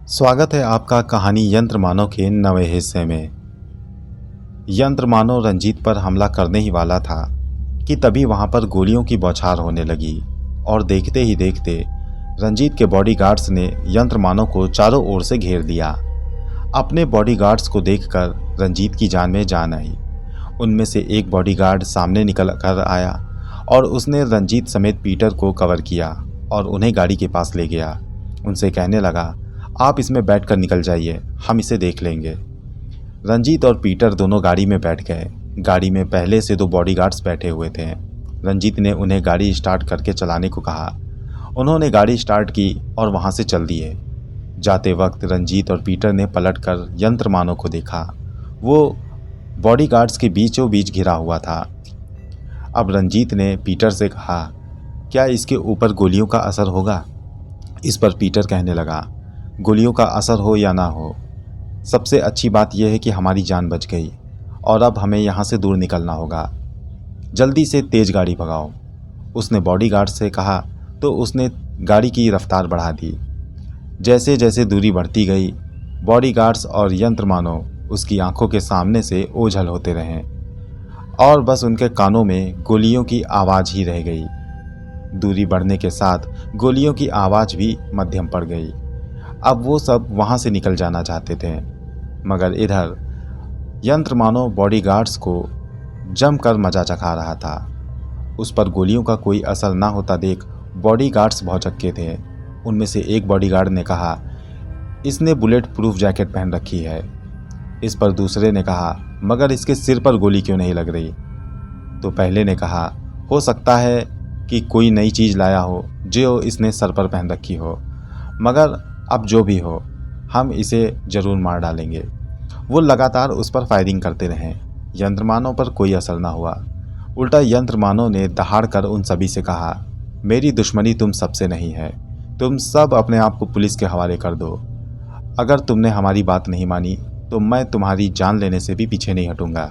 स्वागत है आपका कहानी यंत्र मानव के नवे हिस्से में। यंत्र मानव रंजीत पर हमला करने ही वाला था कि तभी वहां पर गोलियों की बौछार होने लगी और देखते ही देखते रंजीत के बॉडीगार्ड्स ने यंत्र मानव को चारों ओर से घेर लिया। अपने बॉडीगार्ड्स को देखकर रंजीत की जान में जान आई। उनमें से एक बॉडीगार्ड सामने निकल कर आया और उसने रंजीत समेत पीटर को कवर किया और उन्हें गाड़ी के पास ले गया। उनसे कहने लगा, आप इसमें बैठकर निकल जाइए, हम इसे देख लेंगे। रंजीत और पीटर दोनों गाड़ी में बैठ गए। गाड़ी में पहले से दो बॉडीगार्ड्स बैठे हुए थे। रंजीत ने उन्हें गाड़ी स्टार्ट करके चलाने को कहा। उन्होंने गाड़ी स्टार्ट की और वहां से चल दिए। जाते वक्त रंजीत और पीटर ने पलटकर यंत्र मानव को देखा। वो बॉडीगार्ड्स के बीचों बीच घिरा हुआ था। अब रंजीत ने पीटर से कहा, क्या इसके ऊपर गोलियों का असर होगा? इस पर पीटर कहने लगा, गोलियों का असर हो या ना हो, सबसे अच्छी बात यह है कि हमारी जान बच गई और अब हमें यहाँ से दूर निकलना होगा। जल्दी से तेज़ गाड़ी भगाओ। उसने बॉडीगार्ड से कहा तो उसने गाड़ी की रफ्तार बढ़ा दी। जैसे जैसे दूरी बढ़ती गई, बॉडीगार्ड्स और यंत्र मानव उसकी आंखों के सामने से ओझल होते रहे और बस उनके कानों में गोलियों की आवाज़ ही रह गई। दूरी बढ़ने के साथ गोलियों की आवाज़ भी मध्यम पड़ गई। अब वो सब वहाँ से निकल जाना चाहते थे, मगर इधर यंत्र मानव बॉडीगार्ड्स को जमकर मजा चखा रहा था। उस पर गोलियों का कोई असर ना होता देख बॉडीगार्ड्स भौचक्के थे। उनमें से एक बॉडीगार्ड ने कहा, इसने बुलेट प्रूफ जैकेट पहन रखी है। इस पर दूसरे ने कहा, मगर इसके सिर पर गोली क्यों नहीं लग रही? तो पहले ने कहा, हो सकता है कि कोई नई चीज़ लाया हो जो इसने सर पर पहन रखी हो, मगर अब जो भी हो हम इसे ज़रूर मार डालेंगे। वो लगातार उस पर फायरिंग करते रहे। यंत्र मानव पर कोई असर ना हुआ। उल्टा यंत्र मानव ने दहाड़ कर उन सभी से कहा, मेरी दुश्मनी तुम सबसे नहीं है, तुम सब अपने आप को पुलिस के हवाले कर दो। अगर तुमने हमारी बात नहीं मानी तो मैं तुम्हारी जान लेने से भी पीछे नहीं हटूंगा।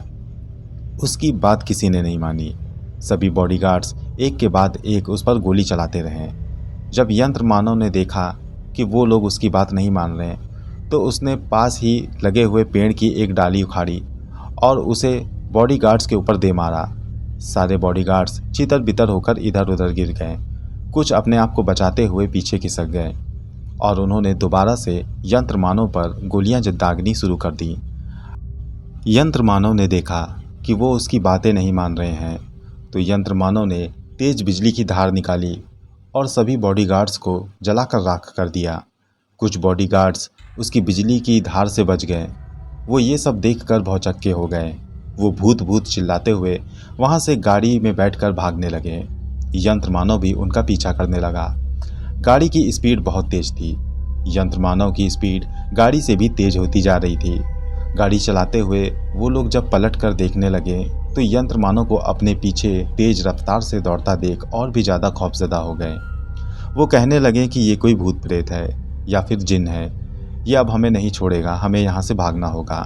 उसकी बात किसी ने नहीं मानी। सभी बॉडीगार्ड्स एक के बाद एक उस पर गोली चलाते रहे। जब यंत्र मानव ने देखा कि वो लोग उसकी बात नहीं मान रहे तो उसने पास ही लगे हुए पेड़ की एक डाली उखाड़ी और उसे बॉडीगार्ड्स के ऊपर दे मारा। सारे बॉडीगार्ड्स चितर बितर होकर इधर उधर गिर गए। कुछ अपने आप को बचाते हुए पीछे खिसक गए और उन्होंने दोबारा से यंत्र मानव पर गोलियां दागनी शुरू कर दी। यंत्र मानव ने देखा कि वो उसकी बातें नहीं मान रहे हैं तो यंत्र मानव ने तेज बिजली की धार निकाली और सभी बॉडीगार्ड्स को जलाकर राख कर दिया। कुछ बॉडीगार्ड्स उसकी बिजली की धार से बच गए। वो ये सब देखकर भौचक्के हो गए। वो भूत भूत चिल्लाते हुए वहाँ से गाड़ी में बैठकर भागने लगे। यंत्र मानव भी उनका पीछा करने लगा। गाड़ी की स्पीड बहुत तेज थी। यंत्र मानव की स्पीड गाड़ी से भी तेज होती जा रही थी। गाड़ी चलाते हुए वो लोग जब पलट कर देखने लगे तो यंत्र मानव को अपने पीछे तेज रफ्तार से दौड़ता देख और भी ज़्यादा खौफजदा हो गए। वो कहने लगे कि ये कोई भूत प्रेत है या फिर जिन है, ये अब हमें नहीं छोड़ेगा, हमें यहाँ से भागना होगा।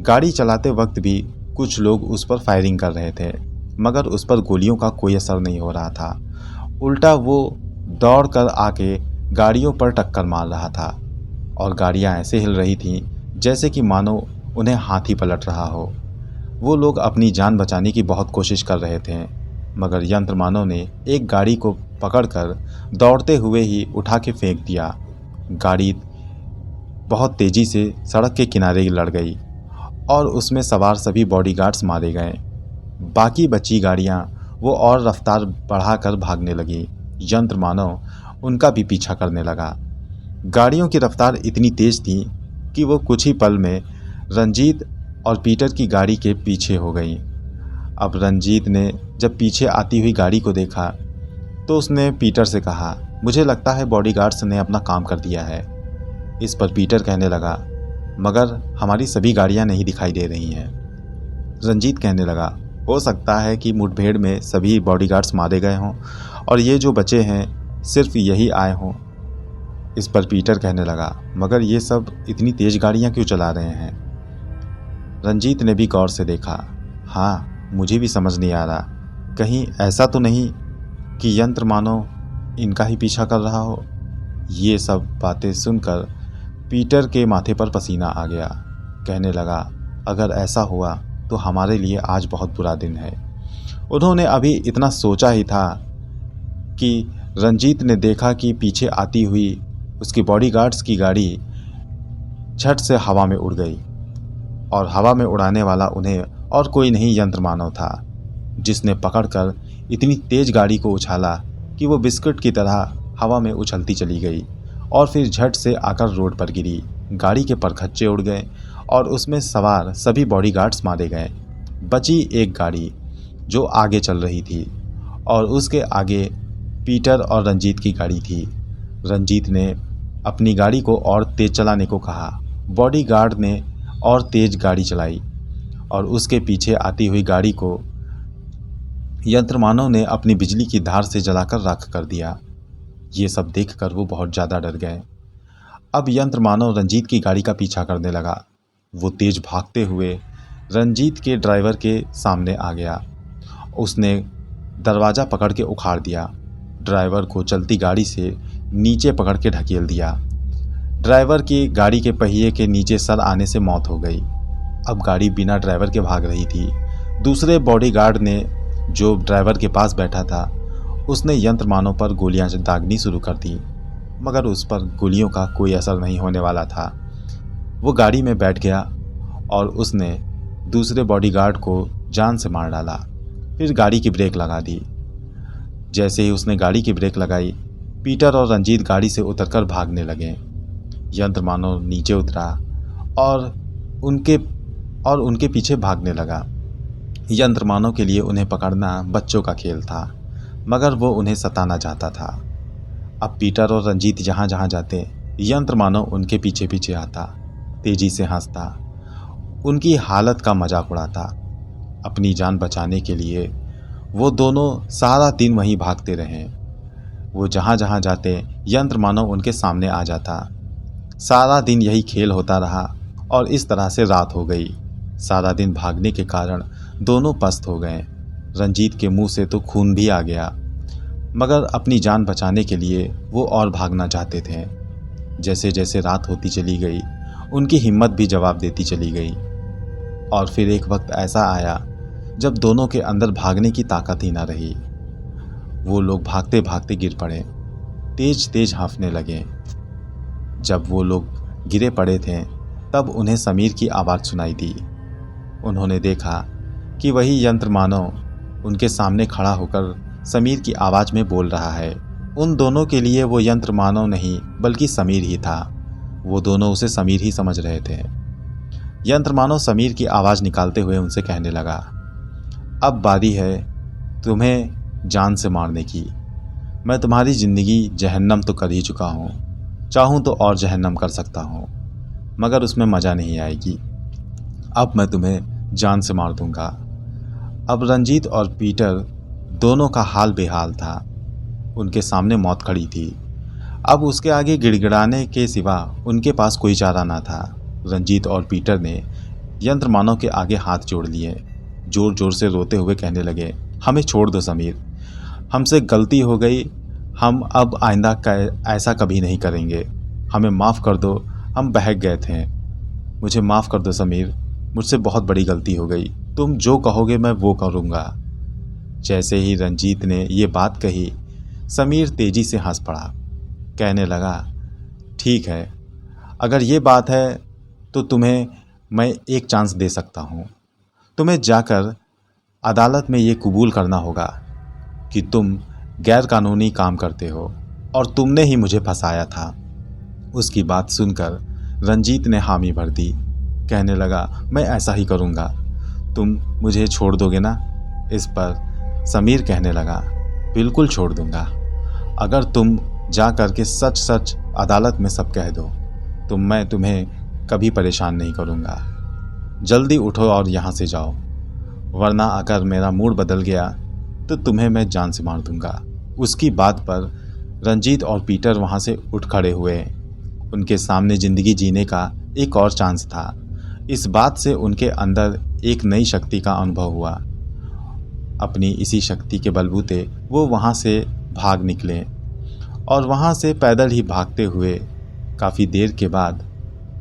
गाड़ी चलाते वक्त भी कुछ लोग उस पर फायरिंग कर रहे थे, मगर उस पर गोलियों का कोई असर नहीं हो रहा था। उल्टा वो दौड़ कर आके गाड़ियों पर टक्कर मार रहा था और गाड़ियाँ ऐसे हिल रही थीं जैसे कि मानो उन्हें हाथी पलट रहा हो। वो लोग अपनी जान बचाने की बहुत कोशिश कर रहे थे, मगर यंत्र मानव ने एक गाड़ी को पकड़कर दौड़ते हुए ही उठा के फेंक दिया। गाड़ी बहुत तेज़ी से सड़क के किनारे लड़ गई और उसमें सवार सभी बॉडीगार्ड्स मारे गए। बाकी बची गाड़ियां वो और रफ्तार बढ़ाकर भागने लगी। यंत्र मानव उनका भी पीछा करने लगा। गाड़ियों की रफ्तार इतनी तेज़ थी कि वो कुछ ही पल में रंजीत और पीटर की गाड़ी के पीछे हो गई। अब रंजीत ने जब पीछे आती हुई गाड़ी को देखा तो उसने पीटर से कहा, मुझे लगता है बॉडीगार्ड्स ने अपना काम कर दिया है। इस पर पीटर कहने लगा, मगर हमारी सभी गाड़ियां नहीं दिखाई दे रही हैं। रंजीत कहने लगा, हो सकता है कि मुठभेड़ में सभी बॉडीगार्ड्स मारे गए हों और ये जो बचे हैं सिर्फ यही आए हों। इस पर पीटर कहने लगा, मगर ये सब इतनी तेज़ गाड़ियाँ क्यों चला रहे हैं? रंजीत ने भी गौर से देखा। हाँ, मुझे भी समझ नहीं आ रहा, कहीं ऐसा तो नहीं कि यंत्र मानव इनका ही पीछा कर रहा हो। ये सब बातें सुनकर पीटर के माथे पर पसीना आ गया। कहने लगा, अगर ऐसा हुआ तो हमारे लिए आज बहुत बुरा दिन है। उन्होंने अभी इतना सोचा ही था कि रंजीत ने देखा कि पीछे आती हुई उसकी बॉडीगार्ड्स की गाड़ी झट से हवा में उड़ गई और हवा में उड़ाने वाला उन्हें और कोई नहीं यंत्र मानव था, जिसने पकड़कर इतनी तेज गाड़ी को उछाला कि वो बिस्कुट की तरह हवा में उछलती चली गई और फिर झट से आकर रोड पर गिरी। गाड़ी के परखच्चे उड़ गए और उसमें सवार सभी बॉडीगार्ड्स मारे गए। बची एक गाड़ी जो आगे चल रही थी और उसके आगे पीटर और रंजीत की गाड़ी थी। रंजीत ने अपनी गाड़ी को और तेज चलाने को कहा। बॉडीगार्ड ने और तेज गाड़ी चलाई और उसके पीछे आती हुई गाड़ी को यंत्रमानव ने अपनी बिजली की धार से जलाकर राख कर दिया। ये सब देखकर वो बहुत ज़्यादा डर गए। अब यंत्रमानव रंजीत की गाड़ी का पीछा करने लगा। वो तेज भागते हुए रंजीत के ड्राइवर के सामने आ गया। उसने दरवाज़ा पकड़ के उखाड़ दिया। ड्राइवर को चलती गाड़ी से नीचे पकड़ के ढकेल दिया। ड्राइवर की गाड़ी के पहिए के नीचे सर आने से मौत हो गई। अब गाड़ी बिना ड्राइवर के भाग रही थी। दूसरे बॉडीगार्ड ने, जो ड्राइवर के पास बैठा था, उसने यंत्रमानव पर गोलियां दागनी शुरू कर दी, मगर उस पर गोलियों का कोई असर नहीं होने वाला था। वो गाड़ी में बैठ गया और उसने दूसरे बॉडीगार्ड को जान से मार डाला। फिर गाड़ी की ब्रेक लगा दी। जैसे ही उसने गाड़ी की ब्रेक लगाई, पीटर और रंजीत गाड़ी से उतरकर भागने लगे। यंत्रमानव नीचे उतरा और उनके पीछे भागने लगा। यंत्रमानव के लिए उन्हें पकड़ना बच्चों का खेल था, मगर वो उन्हें सताना चाहता था। अब पीटर और रंजीत जहाँ जहाँ जाते, यंत्रमानव उनके पीछे पीछे आता, तेजी से हंसता, उनकी हालत का मजाक उड़ाता। अपनी जान बचाने के लिए वो दोनों सारा दिन वहीं भागते रहे। वो जहाँ जहाँ जाते, यंत्रमानव उनके सामने आ जाता। सारा दिन यही खेल होता रहा और इस तरह से रात हो गई। सारा दिन भागने के कारण दोनों पस्त हो गए। रंजीत के मुंह से तो खून भी आ गया, मगर अपनी जान बचाने के लिए वो और भागना चाहते थे। जैसे जैसे रात होती चली गई, उनकी हिम्मत भी जवाब देती चली गई। और फिर एक वक्त ऐसा आया जब दोनों के अंदर भागने की ताकत ही ना रही। वो लोग भागते भागते गिर पड़े, तेज तेज हाँफने लगे। जब वो लोग गिरे पड़े थे, तब उन्हें समीर की आवाज़ सुनाई दी। उन्होंने देखा कि वही यंत्रमानव उनके सामने खड़ा होकर समीर की आवाज़ में बोल रहा है। उन दोनों के लिए वो यंत्रमानव नहीं बल्कि समीर ही था। वो दोनों उसे समीर ही समझ रहे थे। यंत्रमानव समीर की आवाज़ निकालते हुए उनसे कहने लगा, अब बारी है तुम्हें जान से मारने की। मैं तुम्हारी ज़िंदगी जहन्नम तो कर ही चुका हूँ, चाहूँ तो और जहन्नम कर सकता हूँ, मगर उसमें मज़ा नहीं आएगी। अब मैं तुम्हें जान से मार दूँगा। अब रंजीत और पीटर दोनों का हाल बेहाल था। उनके सामने मौत खड़ी थी। अब उसके आगे गिड़गिड़ाने के सिवा उनके पास कोई चारा ना था। रंजीत और पीटर ने यंत्रमानव के आगे हाथ जोड़ लिए, जोर जोर से रोते हुए कहने लगे, हमें छोड़ दो समीर, हमसे गलती हो गई, हम अब आइंदा ऐसा कभी नहीं करेंगे, हमें माफ़ कर दो, हम बहक गए थे, मुझे माफ़ कर दो समीर, मुझसे बहुत बड़ी गलती हो गई, तुम जो कहोगे मैं वो करूँगा। जैसे ही रंजीत ने ये बात कही, समीर तेज़ी से हंस पड़ा। कहने लगा, ठीक है, अगर ये बात है तो तुम्हें मैं एक चांस दे सकता हूँ। तुम्हें जाकर अदालत में ये कबूल करना होगा कि तुम गैर कानूनी काम करते हो और तुमने ही मुझे फंसाया था। उसकी बात सुनकर रंजीत ने हामी भर दी। कहने लगा, मैं ऐसा ही करूँगा, तुम मुझे छोड़ दोगे ना? इस पर समीर कहने लगा, बिल्कुल छोड़ दूँगा, अगर तुम जा कर के सच सच अदालत में सब कह दो तो मैं तुम्हें कभी परेशान नहीं करूँगा। जल्दी उठो और यहाँ से जाओ, वरना अगर मेरा मूड बदल गया तो तुम्हें मैं जान से मार दूँगा। उसकी बात पर रंजीत और पीटर वहाँ से उठ खड़े हुए। उनके सामने ज़िंदगी जीने का एक और चांस था। इस बात से उनके अंदर एक नई शक्ति का अनुभव हुआ। अपनी इसी शक्ति के बलबूते वो वहाँ से भाग निकले और वहाँ से पैदल ही भागते हुए काफ़ी देर के बाद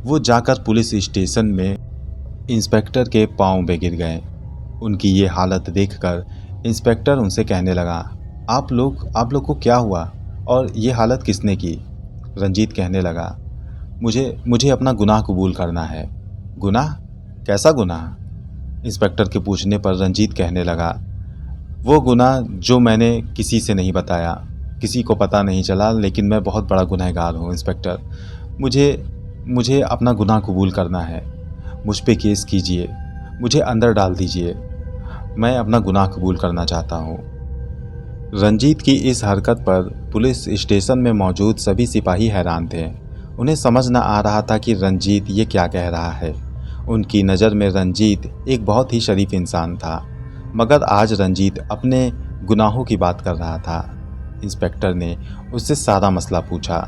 वो जाकर पुलिस स्टेशन में इंस्पेक्टर के पांव पे गिर गए। उनकी ये हालत देखकर इंस्पेक्टर उनसे कहने लगा, आप लोग को क्या हुआ और ये हालत किसने की? रंजीत कहने लगा, मुझे अपना गुनाह कबूल करना है। गुनाह? कैसा गुनाह? इंस्पेक्टर के पूछने पर रंजीत कहने लगा, वो गुनाह जो मैंने किसी से नहीं बताया, किसी को पता नहीं चला, लेकिन मैं बहुत बड़ा गुनहगार हूँ इंस्पेक्टर। मुझे अपना गुनाह कबूल करना है। मुझ पे केस कीजिए, मुझे अंदर डाल दीजिए। मैं अपना गुनाह कबूल करना चाहता हूँ। रंजीत की इस हरकत पर पुलिस स्टेशन में मौजूद सभी सिपाही हैरान थे। उन्हें समझ न आ रहा था कि रंजीत ये क्या कह रहा है। उनकी नज़र में रंजीत एक बहुत ही शरीफ इंसान था, मगर आज रंजीत अपने गुनाहों की बात कर रहा था। इंस्पेक्टर ने उससे सारा मसला पूछा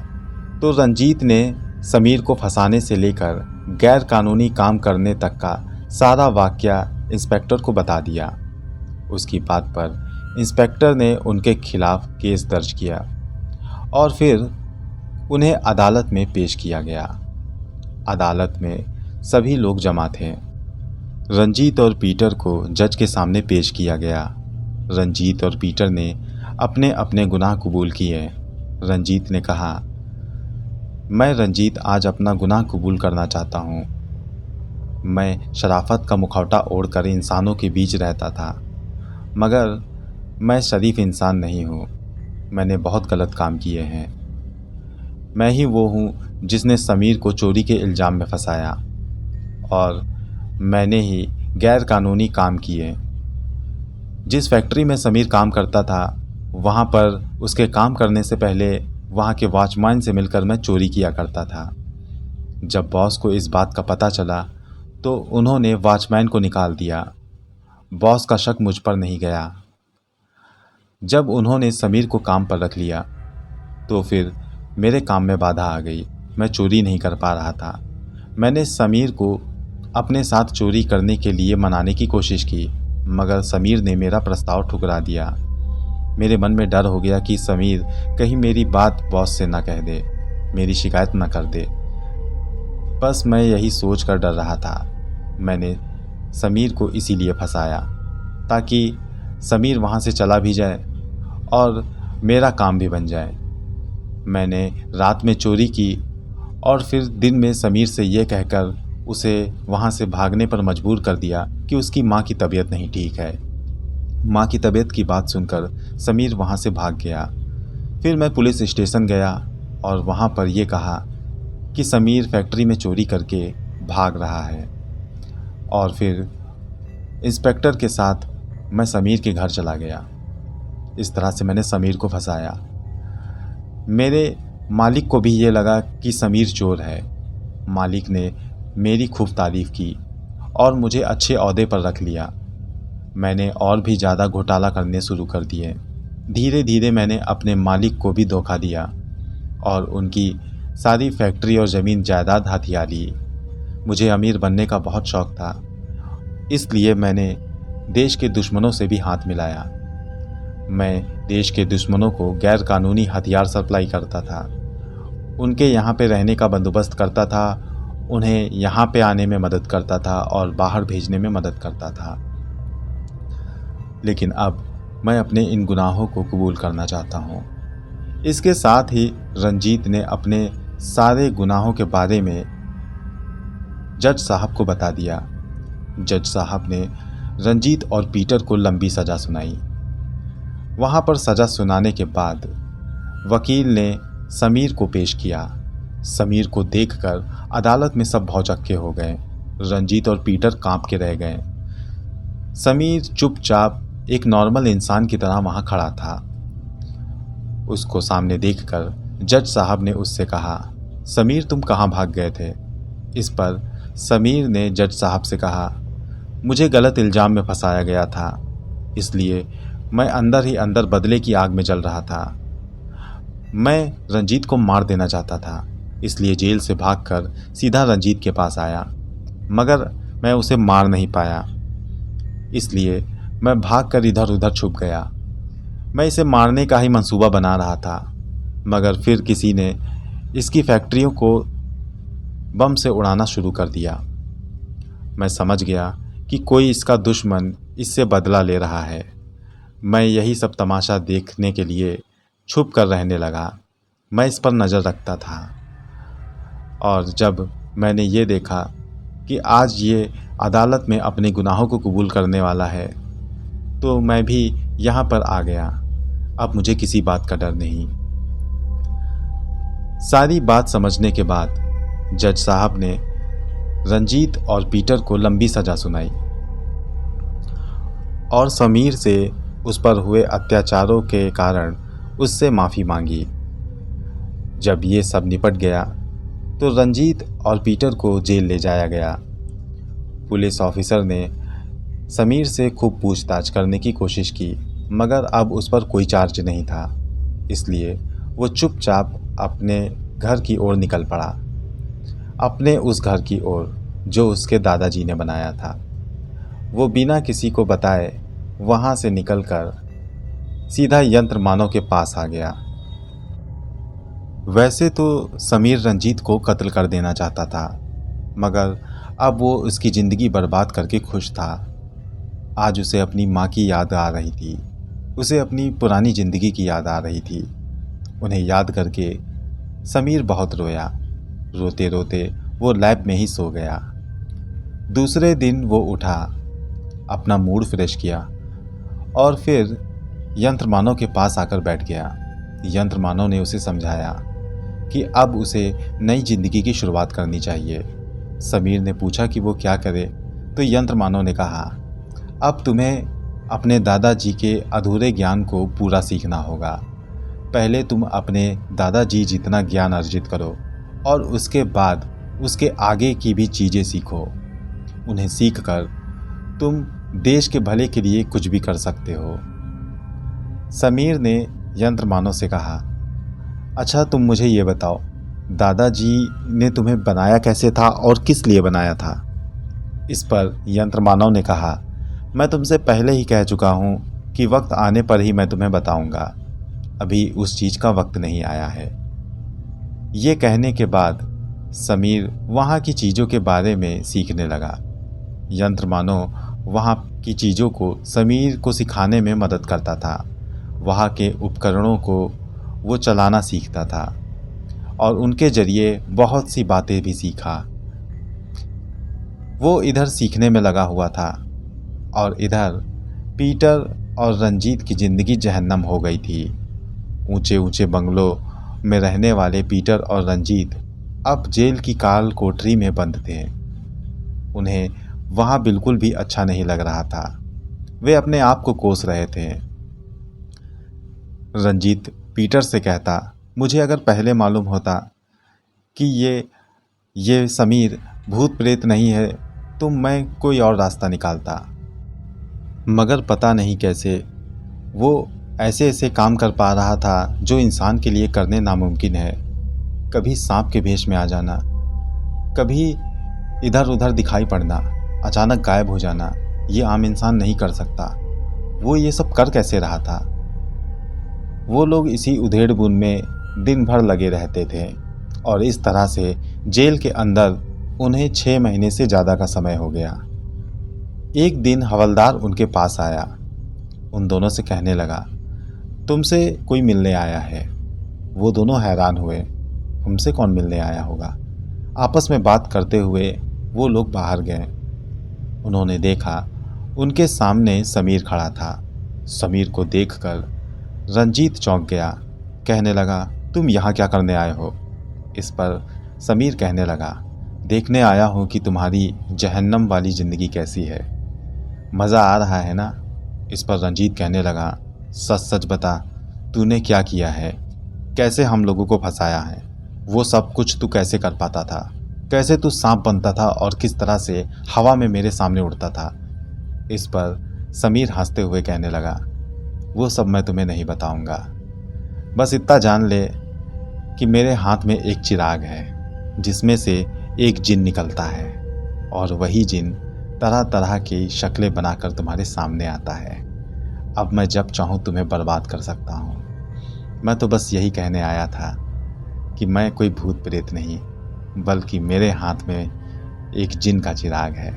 तो रंजीत ने समीर को फंसाने से लेकर गैर कानूनी काम करने तक का सारा वाकया इंस्पेक्टर को बता दिया। उसकी बात पर इंस्पेक्टर ने उनके खिलाफ केस दर्ज किया और फिर उन्हें अदालत में पेश किया गया। अदालत में सभी लोग जमा थे। रंजीत और पीटर को जज के सामने पेश किया गया। रंजीत और पीटर ने अपने अपने गुनाह कबूल किए। रंजीत ने कहा, मैं रंजीत आज अपना गुनाह कबूल करना चाहता हूँ। मैं शराफत का मुखौटा ओढ़कर इंसानों के बीच रहता था, मगर मैं शरीफ इंसान नहीं हूँ। मैंने बहुत गलत काम किए हैं। मैं ही वो हूँ जिसने समीर को चोरी के इल्ज़ाम में फंसाया और मैंने ही गैर कानूनी काम किए। जिस फैक्ट्री में समीर काम करता था, वहाँ पर उसके काम करने से पहले वहाँ के वॉचमैन से मिलकर मैं चोरी किया करता था। जब बॉस को इस बात का पता चला तो उन्होंने वॉचमैन को निकाल दिया। बॉस का शक मुझ पर नहीं गया। जब उन्होंने समीर को काम पर रख लिया तो फिर मेरे काम में बाधा आ गई। मैं चोरी नहीं कर पा रहा था। मैंने समीर को अपने साथ चोरी करने के लिए मनाने की कोशिश की, मगर समीर ने मेरा प्रस्ताव ठुकरा दिया। मेरे मन में डर हो गया कि समीर कहीं मेरी बात बॉस से ना कह दे, मेरी शिकायत ना कर दे। बस मैं यही सोच कर डर रहा था। मैंने समीर को इसीलिए फंसाया ताकि समीर वहाँ से चला भी जाए और मेरा काम भी बन जाए। मैंने रात में चोरी की और फिर दिन में समीर से ये कहकर उसे वहाँ से भागने पर मजबूर कर दिया कि उसकी माँ की तबीयत नहीं ठीक है। माँ की तबीयत की बात सुनकर समीर वहाँ से भाग गया। फिर मैं पुलिस स्टेशन गया और वहाँ पर यह कहा कि समीर फैक्ट्री में चोरी करके भाग रहा है। और फिर इंस्पेक्टर के साथ मैं समीर के घर चला गया। इस तरह से मैंने समीर को फंसाया। मेरे मालिक को भी ये लगा कि समीर चोर है। मालिक ने मेरी खूब तारीफ़ की और मुझे अच्छे ओहदे पर रख लिया। मैंने और भी ज़्यादा घोटाला करने शुरू कर दिए। धीरे धीरे मैंने अपने मालिक को भी धोखा दिया और उनकी सारी फैक्ट्री और ज़मीन जायदाद हथिया ली। मुझे अमीर बनने का बहुत शौक़ था, इसलिए मैंने देश के दुश्मनों से भी हाथ मिलाया। मैं देश के दुश्मनों को गैर कानूनी हथियार सप्लाई करता था, उनके यहाँ पे रहने का बंदोबस्त करता था, उन्हें यहाँ पे आने में मदद करता था और बाहर भेजने में मदद करता था। लेकिन अब मैं अपने इन गुनाहों को कबूल करना चाहता हूँ। इसके साथ ही रंजीत ने अपने सारे गुनाहों के बारे में जज साहब को बता दिया। जज साहब ने रंजीत और पीटर को लंबी सज़ा सुनाई। वहाँ पर सज़ा सुनाने के बाद वकील ने समीर को पेश किया। समीर को देखकर अदालत में सब भौचक्के हो गए। रंजीत और पीटर कांप के रह गए। समीर चुपचाप एक नॉर्मल इंसान की तरह वहाँ खड़ा था। उसको सामने देखकर जज साहब ने उससे कहा, समीर तुम कहाँ भाग गए थे? इस पर समीर ने जज साहब से कहा, मुझे गलत इल्ज़ाम में फंसाया गया था, इसलिए मैं अंदर ही अंदर बदले की आग में जल रहा था। मैं रंजीत को मार देना चाहता था, इसलिए जेल से भागकर सीधा रंजीत के पास आया, मगर मैं उसे मार नहीं पाया, इसलिए मैं भागकर इधर उधर छुप गया। मैं इसे मारने का ही मंसूबा बना रहा था, मगर फिर किसी ने इसकी फैक्ट्रियों को बम से उड़ाना शुरू कर दिया। मैं समझ गया कि कोई इसका दुश्मन इससे बदला ले रहा है। मैं यही सब तमाशा देखने के लिए छुप कर रहने लगा। मैं इस पर नज़र रखता था और जब मैंने ये देखा कि आज ये अदालत में अपने गुनाहों को कबूल करने वाला है तो मैं भी यहाँ पर आ गया। अब मुझे किसी बात का डर नहीं। सारी बात समझने के बाद जज साहब ने रंजीत और पीटर को लंबी सज़ा सुनाई और समीर से उस पर हुए अत्याचारों के कारण उससे माफ़ी मांगी। जब ये सब निपट गया तो रंजीत और पीटर को जेल ले जाया गया। पुलिस ऑफिसर ने समीर से खूब पूछताछ करने की कोशिश की मगर अब उस पर कोई चार्ज नहीं था, इसलिए वो चुपचाप अपने घर की ओर निकल पड़ा, अपने उस घर की ओर जो उसके दादाजी ने बनाया था। वो बिना किसी को बताए वहाँ से निकलकर सीधा यंत्र मानव के पास आ गया। वैसे तो समीर रंजीत को कत्ल कर देना चाहता था मगर अब वो उसकी ज़िंदगी बर्बाद करके खुश था। आज उसे अपनी माँ की याद आ रही थी, उसे अपनी पुरानी ज़िंदगी की याद आ रही थी। उन्हें याद करके समीर बहुत रोया। रोते रोते वो लैब में ही सो गया। दूसरे दिन वो उठा, अपना मूड फ्रेश किया और फिर यंत्र मानव के पास आकर बैठ गया। यंत्र मानव ने उसे समझाया कि अब उसे नई ज़िंदगी की शुरुआत करनी चाहिए। समीर ने पूछा कि वो क्या करे तो यंत्र मानव ने कहा, अब तुम्हें अपने दादाजी के अधूरे ज्ञान को पूरा सीखना होगा। पहले तुम अपने दादाजी जितना ज्ञान अर्जित करो और उसके बाद उसके आगे की भी चीज़ें सीखो। उन्हें सीख कर तुम देश के भले के लिए कुछ भी कर सकते हो। समीर ने यंत्र मानव से कहा, अच्छा तुम मुझे ये बताओ, दादाजी ने तुम्हें बनाया कैसे था और किस लिए बनाया था? इस पर यंत्र मानव ने कहा, मैं तुमसे पहले ही कह चुका हूँ कि वक्त आने पर ही मैं तुम्हें बताऊँगा, अभी उस चीज़ का वक्त नहीं आया है। ये कहने के बाद समीर वहाँ की चीज़ों के बारे में सीखने लगा। यंत्र मानव वहाँ की चीज़ों को समीर को सिखाने में मदद करता था। वहाँ के उपकरणों को वो चलाना सीखता था और उनके ज़रिए बहुत सी बातें भी सीखा। वो इधर सीखने में लगा हुआ था और इधर पीटर और रंजीत की ज़िंदगी जहन्नम हो गई थी। ऊंचे ऊंचे बंगलों में रहने वाले पीटर और रंजीत अब जेल की काल कोठरी में बंद थे। उन्हें वहाँ बिल्कुल भी अच्छा नहीं लग रहा था। वे अपने आप को कोस रहे थे। रंजीत पीटर से कहता, मुझे अगर पहले मालूम होता कि ये समीर भूत प्रेत नहीं है तो मैं कोई और रास्ता निकालता, मगर पता नहीं कैसे वो ऐसे ऐसे काम कर पा रहा था जो इंसान के लिए करने नामुमकिन है। कभी सांप के भेष में आ जाना, कभी इधर उधर दिखाई पड़ना, अचानक गायब हो जाना, ये आम इंसान नहीं कर सकता। वो ये सब कर कैसे रहा था? वो लोग इसी उधेड़ बुन में दिन भर लगे रहते थे और इस तरह से जेल के अंदर उन्हें 6 महीने से ज़्यादा का समय हो गया। एक दिन हवलदार उनके पास आया, उन दोनों से कहने लगा, तुमसे कोई मिलने आया है। वो दोनों हैरान हुए, हमसे कौन मिलने आया होगा? आपस में बात करते हुए वो लोग बाहर गए। उन्होंने देखा उनके सामने समीर खड़ा था। समीर को देखकर रंजीत चौंक गया, कहने लगा, तुम यहाँ क्या करने आए हो? इस पर समीर कहने लगा, देखने आया हूँ कि तुम्हारी जहन्नम वाली ज़िंदगी कैसी है, मज़ा आ रहा है ना? इस पर रंजीत कहने लगा, सच सच बता, तूने क्या किया है? कैसे हम लोगों को फंसाया है? वो सब कुछ तू कैसे कर पाता था? कैसे तू सांप बनता था और किस तरह से हवा में मेरे सामने उड़ता था? इस पर समीर हंसते हुए कहने लगा, वो सब मैं तुम्हें नहीं बताऊंगा, बस इतना जान ले कि मेरे हाथ में एक चिराग है जिसमें से एक जिन निकलता है और वही जिन तरह तरह की शक्लें बनाकर तुम्हारे सामने आता है। अब मैं जब चाहूँ तुम्हें बर्बाद कर सकता हूँ। मैं तो बस यही कहने आया था कि मैं कोई भूत प्रेत नहीं, बल्कि मेरे हाथ में एक जिन का चिराग है।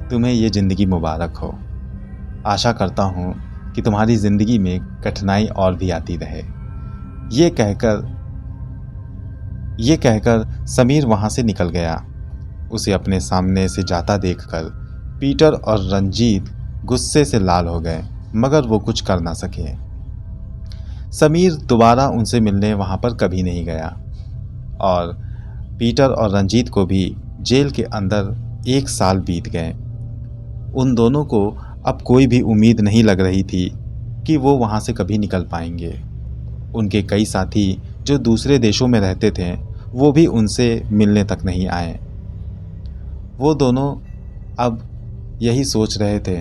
तुम्हें ये ज़िंदगी मुबारक हो। आशा करता हूँ कि तुम्हारी ज़िंदगी में कठिनाई और भी आती रहे। ये कहकर समीर वहाँ से निकल गया। उसे अपने सामने से जाता देखकर पीटर और रंजीत गुस्से से लाल हो गए, मगर वो कुछ कर ना सके। समीर दोबारा उनसे मिलने वहाँ पर कभी नहीं गया और पीटर और रंजीत को भी जेल के अंदर 1 साल बीत गए। उन दोनों को अब कोई भी उम्मीद नहीं लग रही थी कि वो वहाँ से कभी निकल पाएंगे। उनके कई साथी जो दूसरे देशों में रहते थे वो भी उनसे मिलने तक नहीं आए। वो दोनों अब यही सोच रहे थे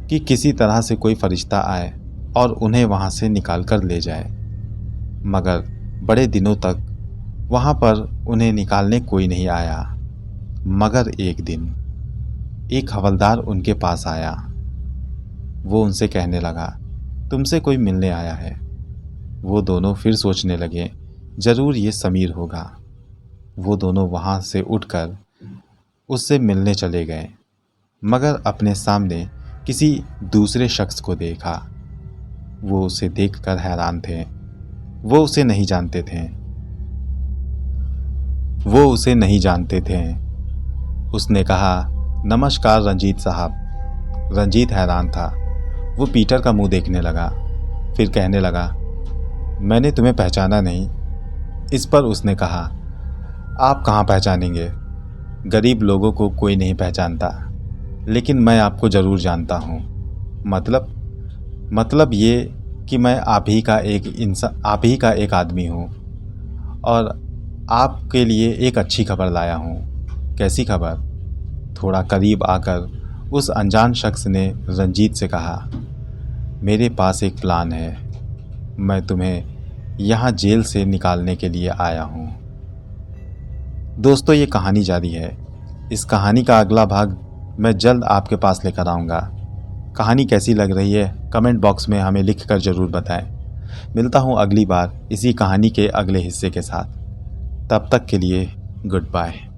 कि किसी तरह से कोई फरिश्ता आए और उन्हें वहाँ से निकाल कर ले जाए, मगर बड़े दिनों तक वहाँ पर उन्हें निकालने कोई नहीं आया। मगर एक दिन एक हवलदार उनके पास आया। वो उनसे कहने लगा, तुमसे कोई मिलने आया है। वो दोनों फिर सोचने लगे, ज़रूर ये समीर होगा। वो दोनों वहाँ से उठकर उससे मिलने चले गए, मगर अपने सामने किसी दूसरे शख्स को देखा। वो उसे देखकर हैरान थे। वो उसे नहीं जानते थे। उसने कहा, नमस्कार रंजीत साहब। रंजीत हैरान था। वो पीटर का मुंह देखने लगा, फिर कहने लगा, मैंने तुम्हें पहचाना नहीं। इस पर उसने कहा, आप कहाँ पहचानेंगे? गरीब लोगों को कोई नहीं पहचानता, लेकिन मैं आपको ज़रूर जानता हूँ। मतलब ये कि मैं आप ही का एक आदमी हूँ और आपके लिए एक अच्छी खबर लाया हूँ। कैसी खबर? थोड़ा करीब आकर उस अनजान शख्स ने रंजीत से कहा, मेरे पास एक प्लान है। मैं तुम्हें यहाँ जेल से निकालने के लिए आया हूँ। दोस्तों, ये कहानी जारी है। इस कहानी का अगला भाग मैं जल्द आपके पास लेकर आऊँगा। कहानी कैसी लग रही है कमेंट बॉक्स में हमें लिख कर ज़रूर बताएं। मिलता हूँ अगली बार इसी कहानी के अगले हिस्से के साथ। तब तक के लिए गुड बाय।